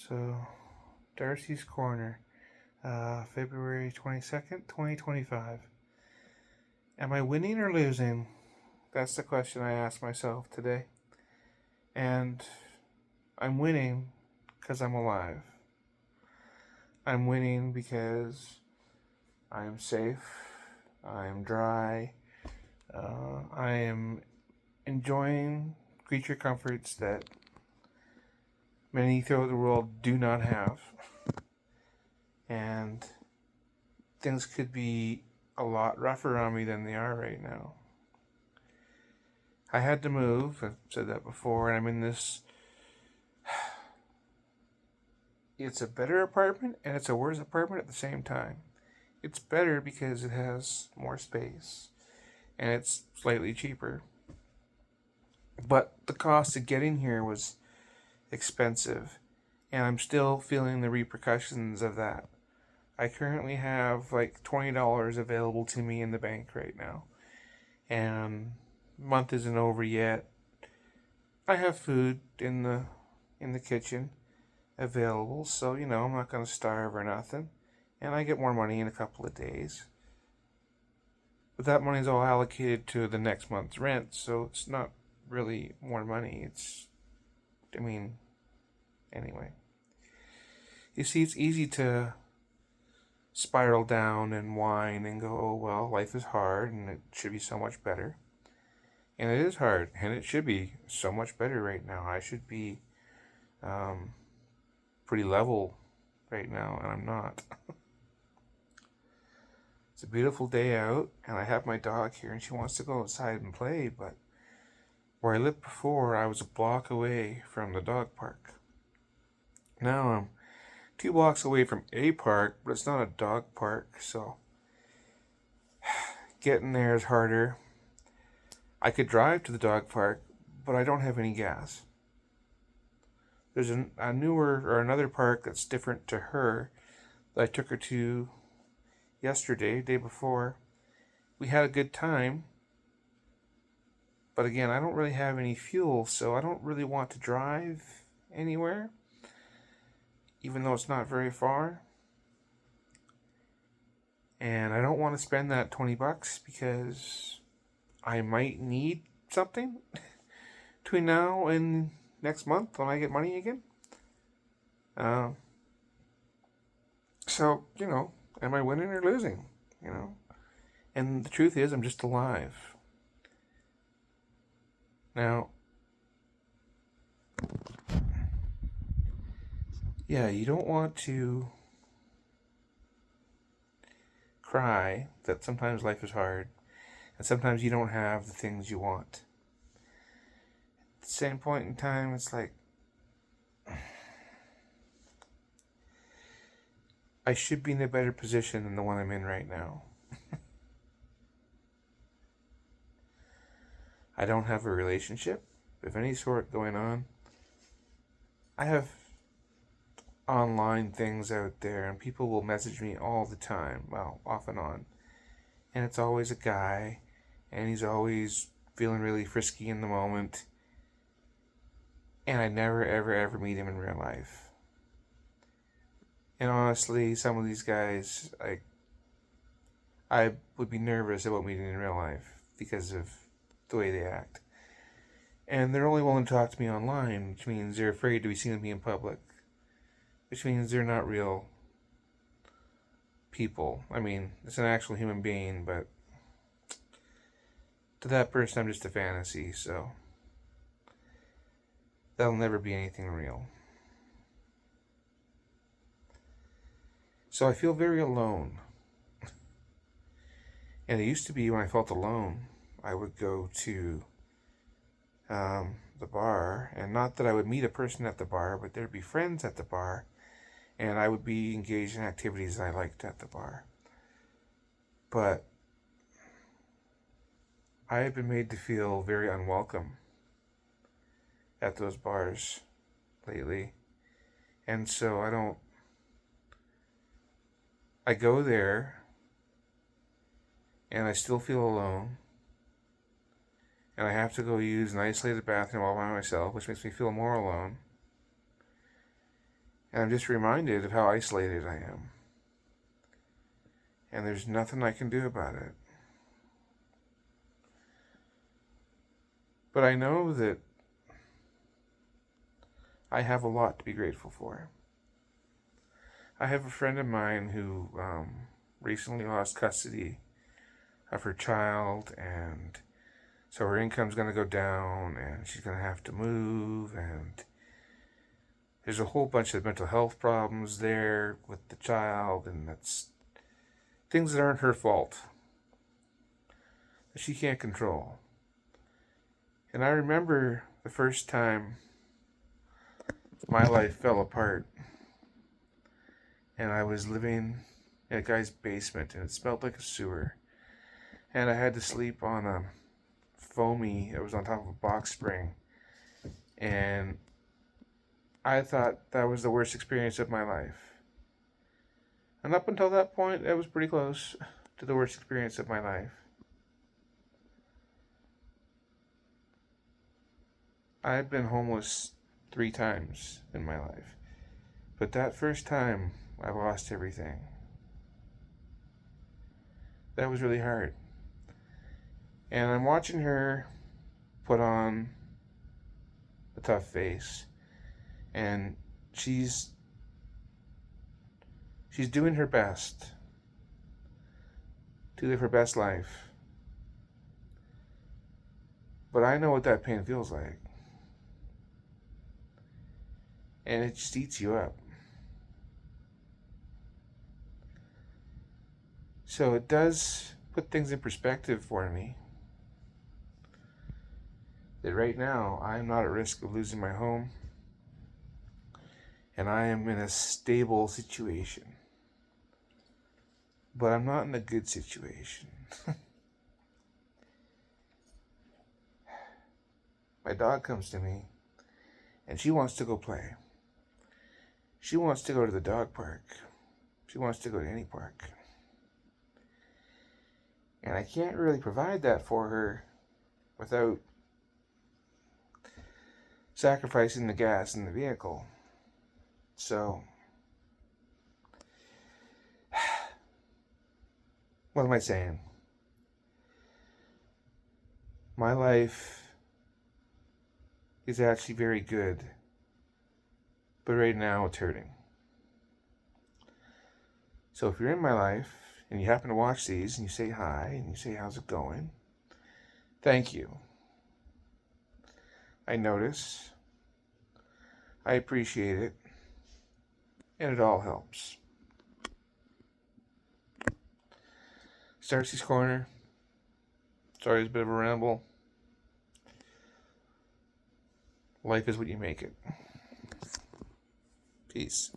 So, Darcy's Corner, February 22nd, 2025. Am I winning or losing? That's the question I asked myself today. And I'm winning because I'm alive. I'm winning because I am safe, I am dry, I am enjoying creature comforts that many throughout the world do not have. And things could be a lot rougher on me than they are right now. I had to move, I've said that before, and I'm in this. It's a better apartment and it's a worse apartment at the same time. It's better because it has more space and it's slightly cheaper. But the cost of getting here was expensive, and I'm still feeling the repercussions of that. I currently have like $20 available to me in the bank right now, and month isn't over yet. I have food in the kitchen available, so I'm not gonna starve or nothing. And I get more money in a couple of days. But that money's all allocated to the next month's rent, so it's not really more money. Anyway. You see, it's easy to spiral down and whine and go, oh, well, life is hard and it should be so much better. And it is hard, and it should be so much better right now. I should be pretty level right now, and I'm not. It's a beautiful day out, and I have my dog here, and she wants to go outside and play, but where I lived before, I was a block away from the dog park. Now I'm 2 blocks away from a park, but it's not a dog park, so getting there is harder. I could drive to the dog park, but I don't have any gas. There's a newer or another park that's different to her that I took her to yesterday, day before. We had a good time, but again, I don't really have any fuel, so I don't really want to drive anywhere, even though it's not very far. And I don't want to spend that $20 because I might need something between now and next month when I get money again. So, am I winning or losing? And the truth is, I'm just alive. Now, yeah, you don't want to cry that sometimes life is hard and sometimes you don't have the things you want. At the same point in time, it's like, I should be in a better position than the one I'm in right now. I don't have a relationship of any sort going on. I have online things out there, and people will message me all the time, well, off and on. And it's always a guy, and he's always feeling really frisky in the moment. And I never, ever, ever meet him in real life. And honestly, some of these guys, I would be nervous about meeting in real life because of the way they act. And they're only willing to talk to me online, which means they're afraid to be seen with me in public, which means they're not real people. I mean, it's an actual human being, but to that person, I'm just a fantasy, so that'll never be anything real. So I feel very alone. And it used to be when I felt alone, I would go to the bar, and not that I would meet a person at the bar, but there'd be friends at the bar, and I would be engaged in activities I liked at the bar. But I have been made to feel very unwelcome at those bars lately, and so I go there, and I still feel alone, and I have to go use an isolated bathroom all by myself, which makes me feel more alone. And I'm just reminded of how isolated I am. And there's nothing I can do about it. But I know that I have a lot to be grateful for. I have a friend of mine who recently lost custody of her child, and so her income's going to go down, and she's going to have to move, and there's a whole bunch of mental health problems there with the child, and that's things that aren't her fault, that she can't control. And I remember the first time my life fell apart, and I was living in a guy's basement, and it smelled like a sewer, and I had to sleep on a foamy that was on top of a box spring, and I thought that was the worst experience of my life. And up until that point, it was pretty close to the worst experience of my life. I've been homeless 3 times in my life. But that first time, I lost everything. That was really hard. And I'm watching her put on a tough face. And she's doing her best to live her best life. But I know what that pain feels like. And it just eats you up. So it does put things in perspective for me. That right now, I'm not at risk of losing my home. And I am in a stable situation. But I'm not in a good situation. My dog comes to me, and she wants to go play. She wants to go to the dog park. She wants to go to any park. And I can't really provide that for her without sacrificing the gas in the vehicle. So, what am I saying? My life is actually very good, but right now it's hurting. So if you're in my life and you happen to watch these and you say hi and you say how's it going, thank you. I notice, I appreciate it, and it all helps. Darci's Corner. Sorry, it's a bit of a ramble. Life is what you make it. Peace.